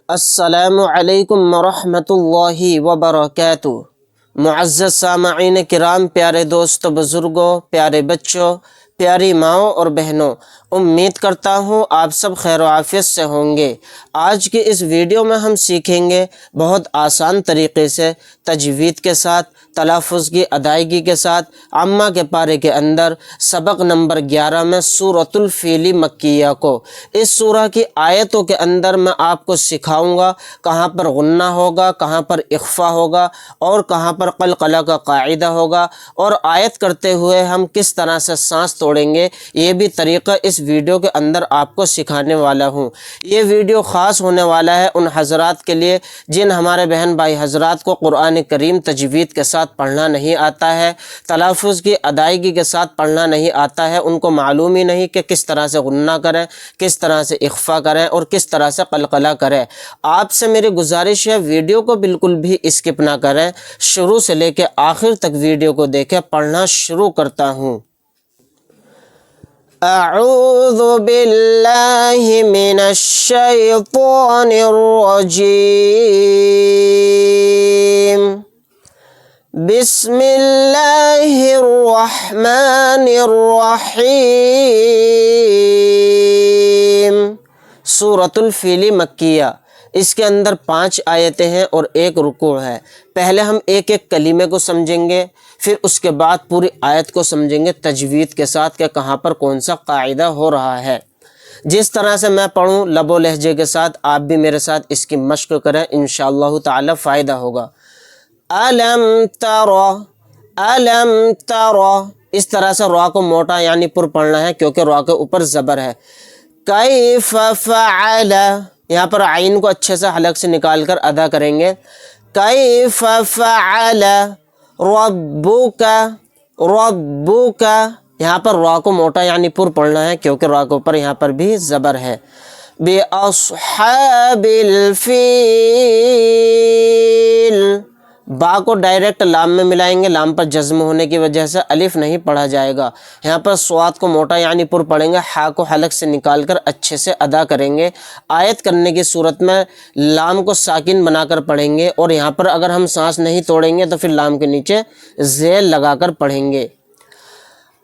السلام علیکم ورحمۃ اللہ وبرکاتہ۔ معزز سامعین کرام، پیارے دوستو، بزرگوں، پیارے بچوں، پیاری ماؤں اور بہنوں، امید کرتا ہوں آپ سب خیر و عافیت سے ہوں گے۔ آج کی اس ویڈیو میں ہم سیکھیں گے بہت آسان طریقے سے تجوید کے ساتھ، تلفظ کی ادائیگی کے ساتھ، عامہ کے پارے کے اندر سبق نمبر 11 میں سورۃ الفیل مکیہ کو۔ اس سورہ کی آیتوں کے اندر میں آپ کو سکھاؤں گا کہاں پر غنہ ہوگا، کہاں پر اخفا ہوگا اور کہاں پر قلقلہ کا قاعدہ ہوگا، اور آیت کرتے ہوئے ہم کس طرح سے سانس توڑیں گے، یہ بھی طریقہ اس ویڈیو کے اندر آپ کو سکھانے والا ہوں۔ یہ ویڈیو خاص ہونے والا ہے ان حضرات کے لیے جن ہمارے بہن بھائی حضرات کو قرآن کریم تجوید کے ساتھ پڑھنا نہیں آتا ہے، تلفظ کی ادائیگی کے ساتھ پڑھنا نہیں آتا ہے، ان کو معلوم ہی نہیں کہ کس طرح سے غنہ کریں، کس طرح سے اخفا کریں اور کس طرح سے قلقلہ کریں۔ آپ سے میری گزارش ہے ویڈیو کو بالکل بھی اسکپ نہ کریں، شروع سے لے کے آخر تک ویڈیو کو دیکھیں۔ پڑھنا شروع کرتا ہوں۔ اعوذ باللہ من الشیطان الرجیم، بسم اللہ الرحمن الرحیم۔ سورۃ الفیل مکیہ، اس کے اندر 5 آیتیں ہیں اور 1 رکوع ہے۔ پہلے ہم ایک ایک کلمے کو سمجھیں گے، پھر اس کے بعد پوری آیت کو سمجھیں گے تجوید کے ساتھ کہ کہاں پر کون سا قاعدہ ہو رہا ہے۔ جس طرح سے میں پڑھوں لب و لہجے کے ساتھ آپ بھی میرے ساتھ اس کی مشق کریں، انشاءاللہ تعالی فائدہ ہوگا۔ الم تر، الم تر، اس طرح سے را کو موٹا یعنی پر پڑھنا ہے کیونکہ را کے اوپر زبر ہے۔ کیف فعل، یہاں پر عین کو اچھے سے حلق سے نکال کر ادا کریں گے۔ کیف فعل ربک، ربک، یہاں پر را کو موٹا یعنی پر پڑھنا ہے کیونکہ را کے اوپر یہاں پر بھی زبر ہے۔ باصحاب الفیل، با کو ڈائریکٹ لام میں ملائیں گے، لام پر جزم ہونے کی وجہ سے الف نہیں پڑھا جائے گا۔ یہاں پر صاد کو موٹا یعنی پر پڑھیں گے، ہا کو حلق سے نکال کر اچھے سے ادا کریں گے۔ آیت کرنے کی صورت میں لام کو ساکن بنا کر پڑھیں گے، اور یہاں پر اگر ہم سانس نہیں توڑیں گے تو پھر لام کے نیچے ذیل لگا کر پڑھیں گے۔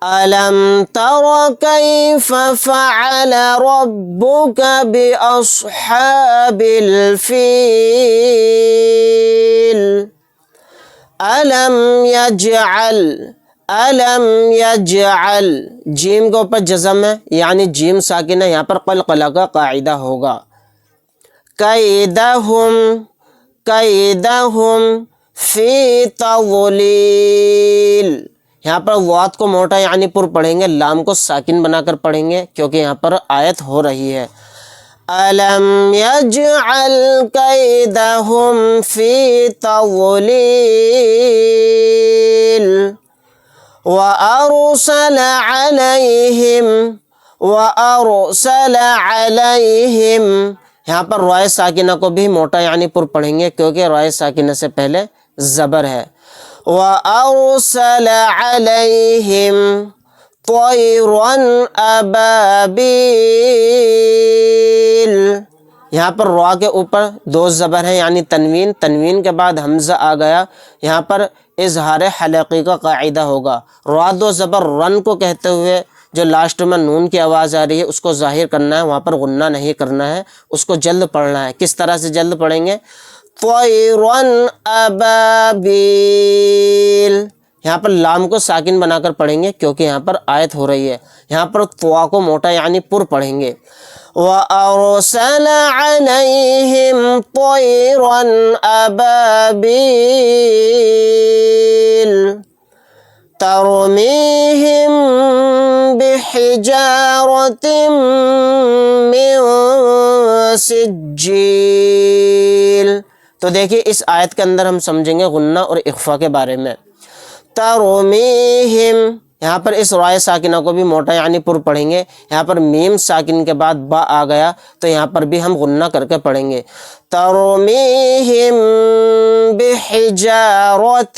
أَلَمْ تَرَ كَيْفَ فَعَلَ رَبُّكَ بِأَصْحَابِ الْفِيلِ أَلَمْ يَجْعَلْ، أَلَمْ يَجْعَلْ، جیم کے اوپر جزم ہے یعنی جیم ساکن ہے، یہاں پر قلقلہ کا قاعدہ ہوگا۔ کیدہم، کیدہم فی تضلیل، یہاں پر واد کو موٹا یعنی پر پڑھیں گے، لام کو ساکن بنا کر پڑھیں گے کیونکہ یہاں پر آیت ہو رہی ہے۔ أَلَمْ يَجْعَلْ كَيْدَهُمْ فِي تَضْلِيلٍ وَأَرْسَلَ عَلَيْهِمْ، وَأَرْسَلَ عَلَيْهِمْ، یہاں پر رائے ساکنہ کو بھی موٹا یعنی پر پڑھیں گے کیونکہ رائے ساکنہ سے پہلے زبر ہے۔ وَأَرْسَلَ عَلَيْهِمْ طَيْرًا أَبَابِيلَ، یہاں پر را کے اوپر 2 زبر ہیں یعنی تنوین، تنوین کے بعد حمزہ آ گیا، یہاں پر اظہار حلقی کا قاعدہ ہوگا۔ را 2 زبر رن کو کہتے ہوئے جو لاسٹ میں نون کی آواز آ رہی ہے اس کو ظاہر کرنا ہے، وہاں پر غنہ نہیں کرنا ہے، اس کو جلد پڑھنا ہے۔ کس طرح سے جلد پڑھیں گے؟ طَيْرًا أَبَابِيلَ، یہاں پر لام کو ساکن بنا کر پڑھیں گے کیونکہ یہاں پر آیت ہو رہی ہے، یہاں پر طوا کو موٹا یعنی پر پڑھیں گے۔ وَأَرْسَلَ عَلَيْهِمْ طَيْرًا أَبَابِيلَ تَرْمِيهِمْ بِحِجَارَةٍ مِّن سِجِّيلٍ۔ تو دیکھیے اس آیت کے اندر ہم سمجھیں گے غنہ اور اخفا کے بارے میں۔ تَرْمِيهِمْ، یہاں پر اس رائے ساکنہ کو بھی موٹا یعنی پر پڑھیں گے، یہاں پر میم ساکن کے بعد با آ گیا تو یہاں پر بھی ہم غنہ کر کے پڑھیں گے۔ تَرْمِيهِمْ بِحِجَارَةٍ،